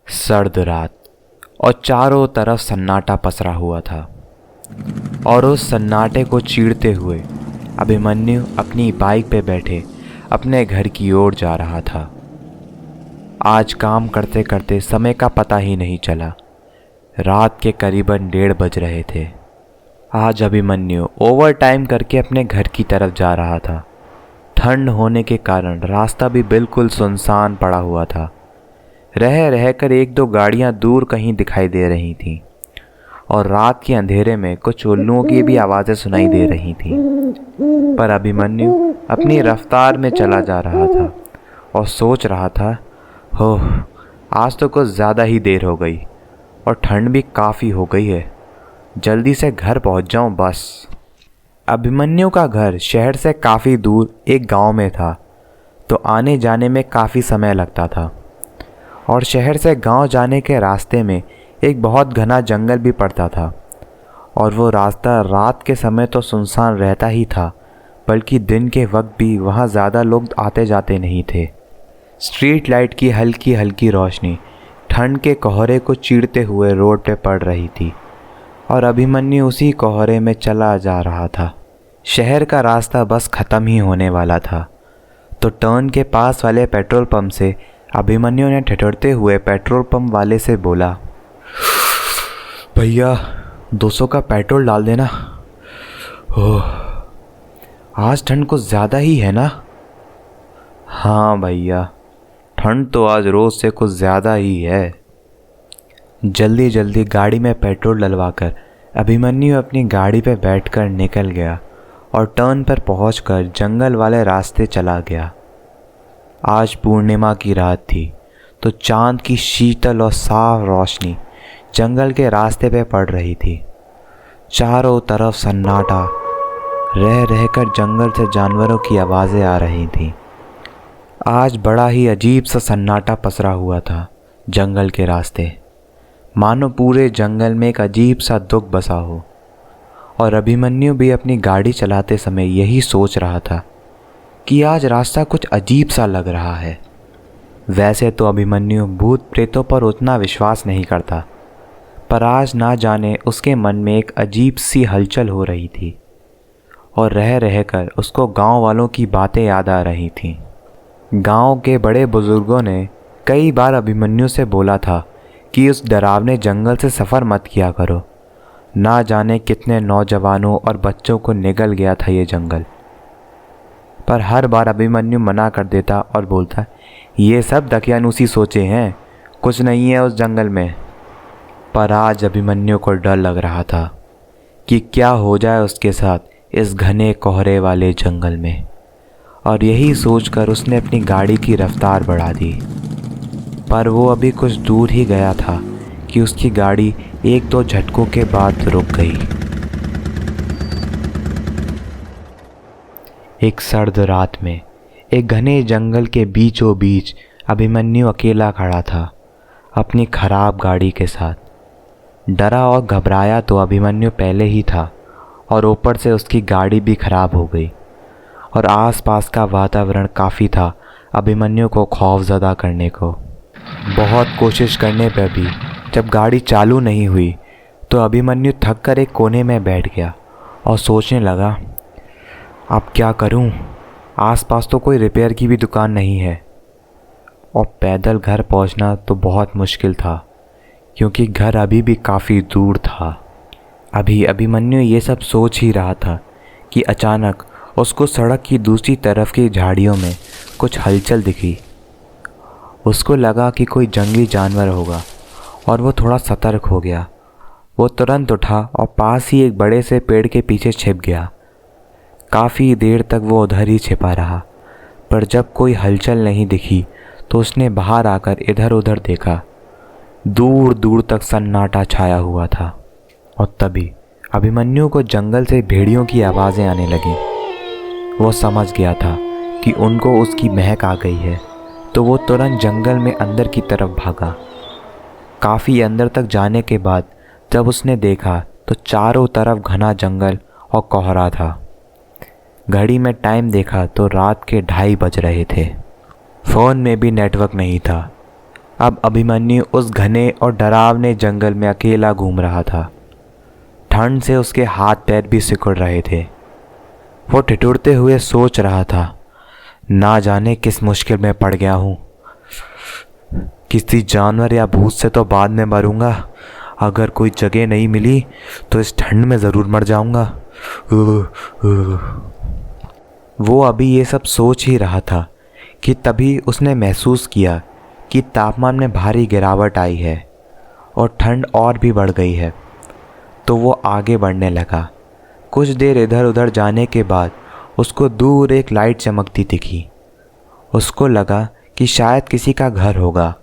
सर्द रात और चारों तरफ सन्नाटा पसरा हुआ था और उस सन्नाटे को चीरते हुए अभिमन्यु अपनी बाइक पे बैठे अपने घर की ओर जा रहा था। आज काम करते करते समय का पता ही नहीं चला। रात के करीबन 1:30 बज रहे थे। आज अभिमन्यु ओवर टाइम करके अपने घर की तरफ जा रहा था। ठंड होने के कारण रास्ता भी बिल्कुल सुनसान पड़ा हुआ था। रह रहकर 1-2 गाड़ियां दूर कहीं दिखाई दे रही थीं और रात के अंधेरे में कुछ उल्लुओं की भी आवाज़ें सुनाई दे रही थीं। पर अभिमन्यु अपनी रफ्तार में चला जा रहा था और सोच रहा था, ओह, आज तो कुछ ज़्यादा ही देर हो गई और ठंड भी काफ़ी हो गई है। जल्दी से घर पहुंच जाऊं बस। अभिमन्यु का घर शहर से काफ़ी दूर एक गांव में था, तो आने जाने में काफ़ी समय लगता था और शहर से गांव जाने के रास्ते में एक बहुत घना जंगल भी पड़ता था और वो रास्ता रात के समय तो सुनसान रहता ही था, बल्कि दिन के वक्त भी वहाँ ज़्यादा लोग आते जाते नहीं थे। स्ट्रीट लाइट की हल्की हल्की रोशनी ठंड के कोहरे को चीरते हुए रोड पे पड़ रही थी और अभिमन्यु उसी कोहरे में चला जा रहा था। शहर का रास्ता बस ख़त्म ही होने वाला था, तो टर्न के पास वाले पेट्रोल पंप से अभिमन्यु ने ठिठुरते हुए पेट्रोल पंप वाले से बोला, भैया 200 का पेट्रोल डाल देना। ओह, आज ठंड कुछ ज़्यादा ही है ना? हाँ भैया, ठंड तो आज रोज़ से कुछ ज़्यादा ही है। जल्दी जल्दी गाड़ी में पेट्रोल डलवाकर अभिमन्यु अपनी गाड़ी पे बैठकर निकल गया और टर्न पर पहुंचकर जंगल वाले रास्ते चला गया। आज पूर्णिमा की रात थी, तो चांद की शीतल और साफ रोशनी जंगल के रास्ते पे पड़ रही थी। चारों तरफ सन्नाटा, रह रहकर जंगल से जानवरों की आवाज़ें आ रही थीं। आज बड़ा ही अजीब सा सन्नाटा पसरा हुआ था जंगल के रास्ते, मानो पूरे जंगल में एक अजीब सा दुख बसा हो। और अभिमन्यु भी अपनी गाड़ी चलाते समय यही सोच रहा था कि आज रास्ता कुछ अजीब सा लग रहा है। वैसे तो अभिमन्यु भूत प्रेतों पर उतना विश्वास नहीं करता, पर आज ना जाने उसके मन में एक अजीब सी हलचल हो रही थी और रह रहकर उसको गांव वालों की बातें याद आ रही थीं। गांव के बड़े बुजुर्गों ने कई बार अभिमन्यु से बोला था कि उस डरावने जंगल से सफ़र मत किया करो। ना जाने कितने नौजवानों और बच्चों को निगल गया था ये जंगल, पर हर बार अभिमन्यु मना कर देता और बोलता, ये सब दकियानूसी सोचे हैं, कुछ नहीं है उस जंगल में। पर आज अभिमन्यु को डर लग रहा था कि क्या हो जाए उसके साथ इस घने कोहरे वाले जंगल में, और यही सोचकर उसने अपनी गाड़ी की रफ्तार बढ़ा दी। पर वो अभी कुछ दूर ही गया था कि उसकी गाड़ी 1-2 झटकों के बाद रुक गई। एक सर्द रात में एक घने जंगल के बीचों बीच अभिमन्यु अकेला खड़ा था अपनी खराब गाड़ी के साथ। डरा और घबराया तो अभिमन्यु पहले ही था और ऊपर से उसकी गाड़ी भी खराब हो गई और आसपास का वातावरण काफ़ी था अभिमन्यु को खौफज़दा करने को। बहुत कोशिश करने पर भी जब गाड़ी चालू नहीं हुई तो अभिमन्यु थक कर एक कोने में बैठ गया और सोचने लगा, अब क्या करूं? आसपास तो कोई रिपेयर की भी दुकान नहीं है और पैदल घर पहुंचना तो बहुत मुश्किल था क्योंकि घर अभी भी काफ़ी दूर था। अभी अभिमन्यु ये सब सोच ही रहा था कि अचानक उसको सड़क की दूसरी तरफ की झाड़ियों में कुछ हलचल दिखी। उसको लगा कि कोई जंगली जानवर होगा और वो थोड़ा सतर्क हो गया। वो तुरंत उठा और पास ही एक बड़े से पेड़ के पीछे छिप गया। काफ़ी देर तक वो उधर ही छिपा रहा, पर जब कोई हलचल नहीं दिखी तो उसने बाहर आकर इधर उधर देखा। दूर दूर तक सन्नाटा छाया हुआ था और तभी अभिमन्यु को जंगल से भेड़ियों की आवाज़ें आने लगीं। वो समझ गया था कि उनको उसकी महक आ गई है, तो वो तुरंत जंगल में अंदर की तरफ भागा। काफ़ी अंदर तक जाने के बाद जब उसने देखा तो चारों तरफ घना जंगल और कोहरा था। घड़ी में टाइम देखा तो रात के 2:30 बज रहे थे। फ़ोन में भी नेटवर्क नहीं था। अब अभिमन्यु उस घने और डरावने जंगल में अकेला घूम रहा था। ठंड से उसके हाथ पैर भी सिकुड़ रहे थे। वो ठिठुरते हुए सोच रहा था, ना जाने किस मुश्किल में पड़ गया हूँ। किसी जानवर या भूत से तो बाद में मरूंगा। अगर कोई जगह नहीं मिली तो इस ठंड में ज़रूर मर जाऊंगा। वो अभी ये सब सोच ही रहा था कि तभी उसने महसूस किया कि तापमान में भारी गिरावट आई है और ठंड और भी बढ़ गई है। तो वो आगे बढ़ने लगा। कुछ देर इधर उधर जाने के बाद उसको दूर एक लाइट चमकती दिखी। उसको लगा कि शायद किसी का घर होगा,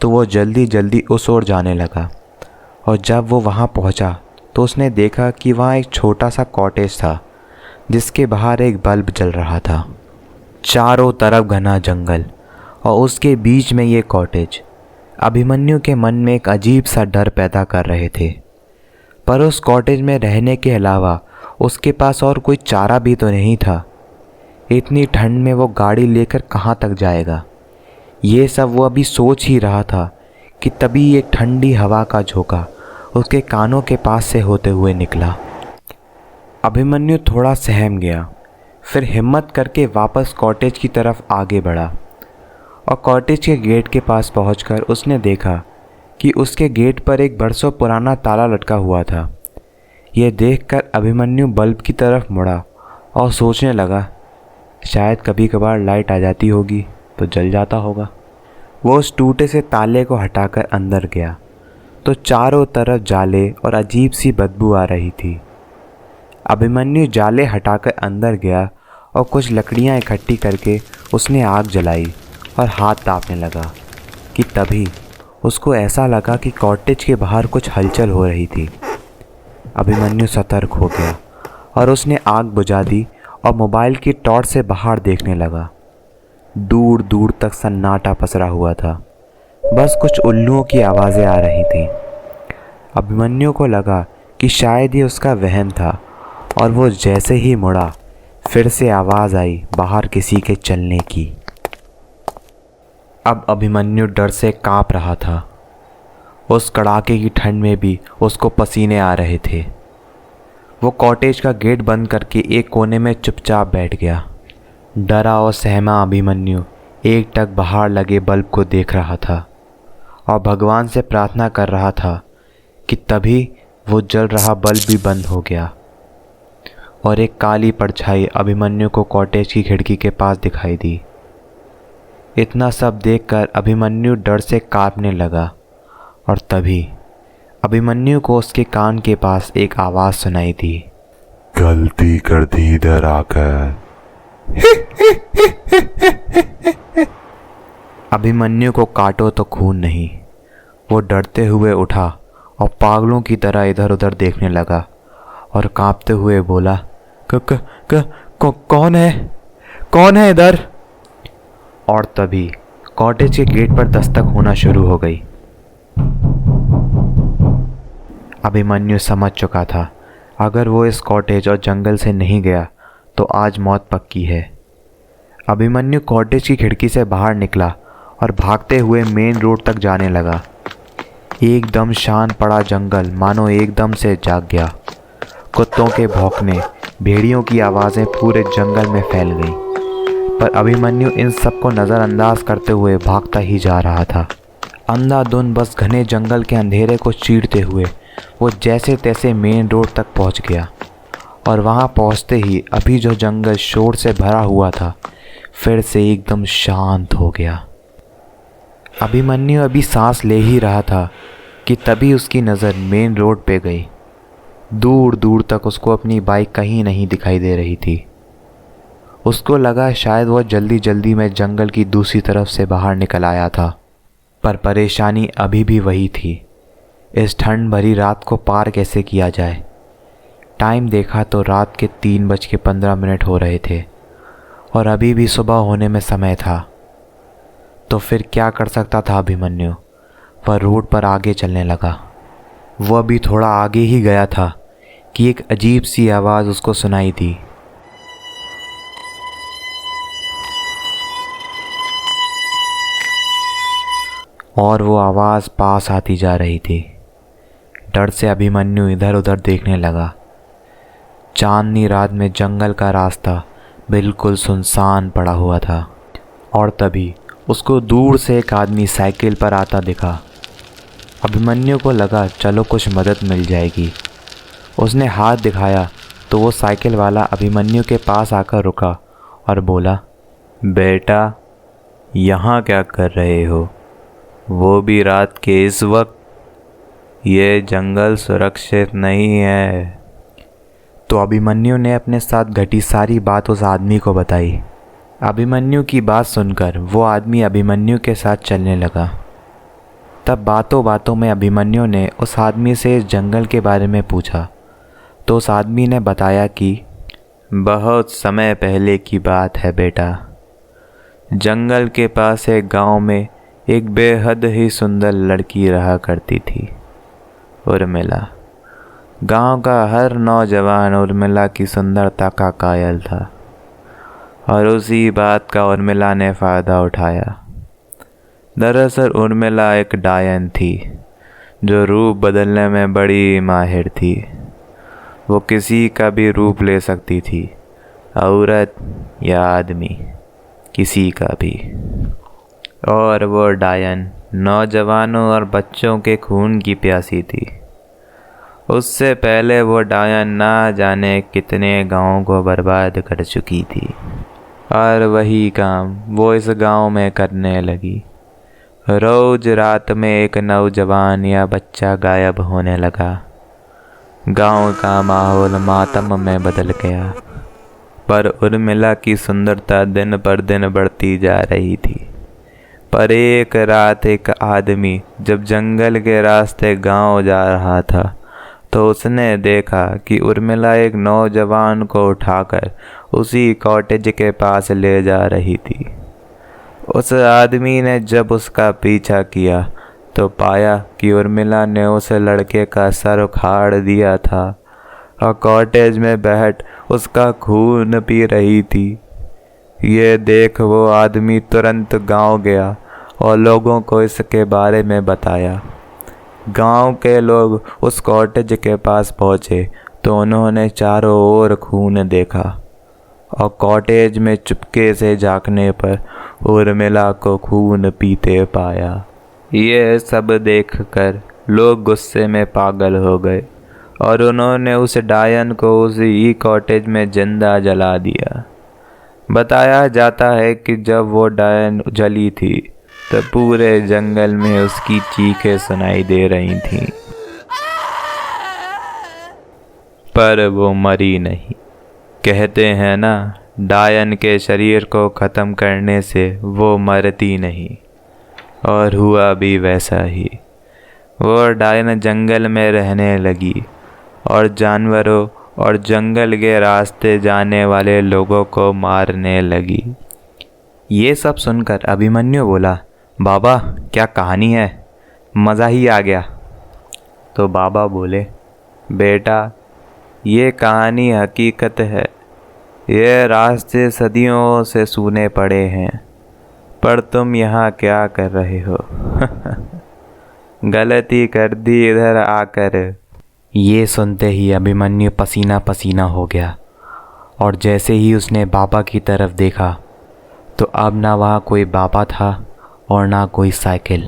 तो वो जल्दी जल्दी उस ओर जाने लगा। और जब वो वहाँ पहुँचा तो उसने देखा कि वहाँ एक छोटा सा कॉटेज था जिसके बाहर एक बल्ब जल रहा था। चारों तरफ घना जंगल और उसके बीच में ये कॉटेज अभिमन्यु के मन में एक अजीब सा डर पैदा कर रहे थे। पर उस कॉटेज में रहने के अलावा उसके पास और कोई चारा भी तो नहीं था। इतनी ठंड में वो गाड़ी लेकर कहाँ तक जाएगा? ये सब वो अभी सोच ही रहा था कि तभी एक ठंडी हवा का झोंका उसके कानों के पास से होते हुए निकला। अभिमन्यु थोड़ा सहम गया, फिर हिम्मत करके वापस कॉटेज की तरफ आगे बढ़ा और कॉटेज के गेट के पास पहुंचकर उसने देखा कि उसके गेट पर एक बरसों पुराना ताला लटका हुआ था। यह देखकर अभिमन्यु बल्ब की तरफ मुड़ा और सोचने लगा, शायद कभी कभार लाइट आ जाती होगी तो जल जाता होगा। वो उस टूटे से ताले को हटाकर अंदर गया तो चारों तरफ जाले और अजीब सी बदबू आ रही थी। अभिमन्यु जाले हटाकर अंदर गया और कुछ लकड़ियां इकट्ठी करके उसने आग जलाई और हाथ तापने लगा कि तभी उसको ऐसा लगा कि कॉटेज के बाहर कुछ हलचल हो रही थी। अभिमन्यु सतर्क हो गया और उसने आग बुझा दी और मोबाइल की टॉर्च से बाहर देखने लगा। दूर दूर तक सन्नाटा पसरा हुआ था, बस कुछ उल्लुओं की आवाज़ें आ रही थीं। अभिमन्यु को लगा कि शायद ये उसका वहम था और वो जैसे ही मुड़ा फिर से आवाज़ आई बाहर किसी के चलने की। अब अभिमन्यु डर से काँप रहा था। उस कड़ाके की ठंड में भी उसको पसीने आ रहे थे। वो कॉटेज का गेट बंद करके एक कोने में चुपचाप बैठ गया। डरा और सहमा अभिमन्यु एकटक बाहर लगे बल्ब को देख रहा था और भगवान से प्रार्थना कर रहा था कि तभी वो जल रहा बल्ब भी बंद हो गया और एक काली परछाई अभिमन्यु को कॉटेज की खिड़की के पास दिखाई दी। इतना सब देखकर अभिमन्यु डर से कांपने लगा और तभी अभिमन्यु को उसके कान के पास एक आवाज़ सुनाई दी, गलती कर दी इधर आकर। अभिमन्यु को काटो तो खून नहीं। वो डरते हुए उठा और पागलों की तरह इधर उधर देखने लगा और कांपते हुए बोला, कौन है? कौन है इधर? और तभी कॉटेज के गेट पर दस्तक होना शुरू हो गई। अभिमन्यु समझ चुका था, अगर वो इस कॉटेज और जंगल से नहीं गया तो आज मौत पक्की है। अभिमन्यु कॉटेज की खिड़की से बाहर निकला और भागते हुए मेन रोड तक जाने लगा। एकदम शांत पड़ा जंगल मानो एकदम से जाग गया। कुत्तों के भौंकने, भेड़ियों की आवाज़ें पूरे जंगल में फैल गईं। पर अभिमन्यु इन सबको नज़रअंदाज करते हुए भागता ही जा रहा था। अंधाधुंध बस घने जंगल के अंधेरे को चीरते हुए वो जैसे तैसे मेन रोड तक पहुंच गया और वहां पहुंचते ही अभी जो जंगल शोर से भरा हुआ था फिर से एकदम शांत हो गया। अभिमन्यु अभी सांस ले ही रहा था कि तभी उसकी नज़र मेन रोड पे गई। दूर दूर तक उसको अपनी बाइक कहीं नहीं दिखाई दे रही थी। उसको लगा शायद वह जल्दी जल्दी में जंगल की दूसरी तरफ से बाहर निकल आया था, पर परेशानी अभी भी वही थी। इस ठंड भरी रात को पार कैसे किया जाए? टाइम देखा तो रात के 3:15 हो रहे थे और अभी भी सुबह होने में समय था। तो फिर क्या कर सकता था अभिमन्यु। वह रोड पर आगे चलने लगा। वह अभी थोड़ा आगे ही गया था कि एक अजीब सी आवाज़ उसको सुनाई दी। और वो आवाज़ पास आती जा रही थी। डर से अभिमन्यु इधर उधर देखने लगा। चांदनी रात में जंगल का रास्ता बिल्कुल सुनसान पड़ा हुआ था। और तभी उसको दूर से एक आदमी साइकिल पर आता दिखा। अभिमन्यु को लगा चलो कुछ मदद मिल जाएगी। उसने हाथ दिखाया तो वो साइकिल वाला अभिमन्यु के पास आकर रुका और बोला, बेटा यहाँ क्या कर रहे हो, वो भी रात के इस वक्त? ये जंगल सुरक्षित नहीं है। तो अभिमन्यु ने अपने साथ घटी सारी बात उस आदमी को बताई। अभिमन्यु की बात सुनकर वो आदमी अभिमन्यु के साथ चलने लगा। तब बातों बातों में अभिमन्यु ने उस आदमी से इस जंगल के बारे में पूछा तो उस आदमी ने बताया कि बहुत समय पहले की बात है बेटा। जंगल के पास एक गांव में एक बेहद ही सुंदर लड़की रहा करती थी, उर्मिला। गांव का हर नौजवान उर्मिला की सुंदरता का कायल था और उसी बात का उर्मिला ने फ़ायदा उठाया। दरअसल उर्मिला एक डायन थी जो रूप बदलने में बड़ी माहिर थी। वो किसी का भी रूप ले सकती थी, औरत या आदमी, किसी का भी। और वो डायन नौजवानों और बच्चों के खून की प्यासी थी। उससे पहले वो डायन ना जाने कितने गांवों को बर्बाद कर चुकी थी और वही काम वो इस गांव में करने लगी। रोज रात में एक नौजवान या बच्चा गायब होने लगा। गांव का माहौल मातम में बदल गया। पर उर्मिला की सुंदरता दिन पर दिन बढ़ती जा रही थी। पर एक रात एक आदमी जब जंगल के रास्ते गांव जा रहा था तो उसने देखा कि उर्मिला एक नौजवान को उठाकर उसी कॉटेज के पास ले जा रही थी। उस आदमी ने जब उसका पीछा किया तो पाया कि उर्मिला ने उस लड़के का सर उखाड़ दिया था और कॉटेज में बैठ उसका खून पी रही थी। ये देख वो आदमी तुरंत गांव गया और लोगों को इसके बारे में बताया। गांव के लोग उस कॉटेज के पास पहुंचे तो उन्होंने चारों ओर खून देखा और कॉटेज में चुपके से झांकने पर उर्मिला को खून पीते पाया। ये सब देखकर लोग गुस्से में पागल हो गए और उन्होंने उस डायन को उसी कॉटेज में जिंदा जला दिया। बताया जाता है कि जब वो डायन जली थी तो पूरे जंगल में उसकी चीखें सुनाई दे रही थीं, पर वो मरी नहीं। कहते हैं ना, डायन के शरीर को ख़त्म करने से वो मरती नहीं, और हुआ भी वैसा ही। वो डायन जंगल में रहने लगी और जानवरों और जंगल के रास्ते जाने वाले लोगों को मारने लगी। ये सब सुनकर अभिमन्यु बोला, बाबा क्या कहानी है, मज़ा ही आ गया। तो बाबा बोले, बेटा ये कहानी हकीकत है। ये रास्ते सदियों से सूने पड़े हैं, पर तुम यहाँ क्या कर रहे हो? गलती कर दी इधर आकर। ये सुनते ही अभिमन्यु पसीना पसीना हो गया और जैसे ही उसने बाबा की तरफ देखा तो अब ना वहाँ कोई बाबा था और ना कोई साइकिल।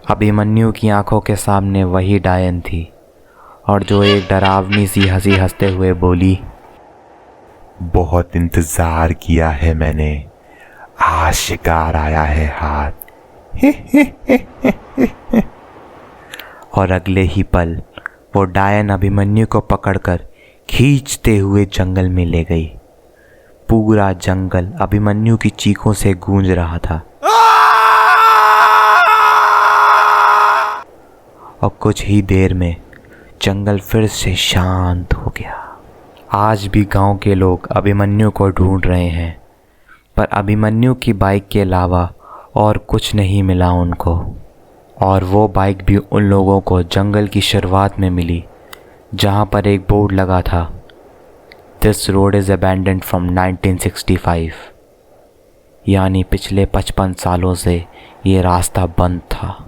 अभिमन्यु की आंखों के सामने वही डायन थी और जो एक डरावनी सी हंसी हंसते हुए बोली, बहुत इंतजार किया है मैंने, आज शिकार आया है हाथ। और अगले ही पल वो डायन अभिमन्यु को पकड़कर खींचते हुए जंगल में ले गई। पूरा जंगल अभिमन्यु की चीखों से गूंज रहा था और कुछ ही देर में जंगल फिर से शांत हो गया। आज भी गांव के लोग अभिमन्यु को ढूंढ रहे हैं, पर अभिमन्यु की बाइक के अलावा और कुछ नहीं मिला उनको। और वो बाइक भी उन लोगों को जंगल की शुरुआत में मिली, जहाँ पर एक बोर्ड लगा था, this road is abandoned from 1965। यानी पिछले 55 सालों से ये रास्ता बंद था।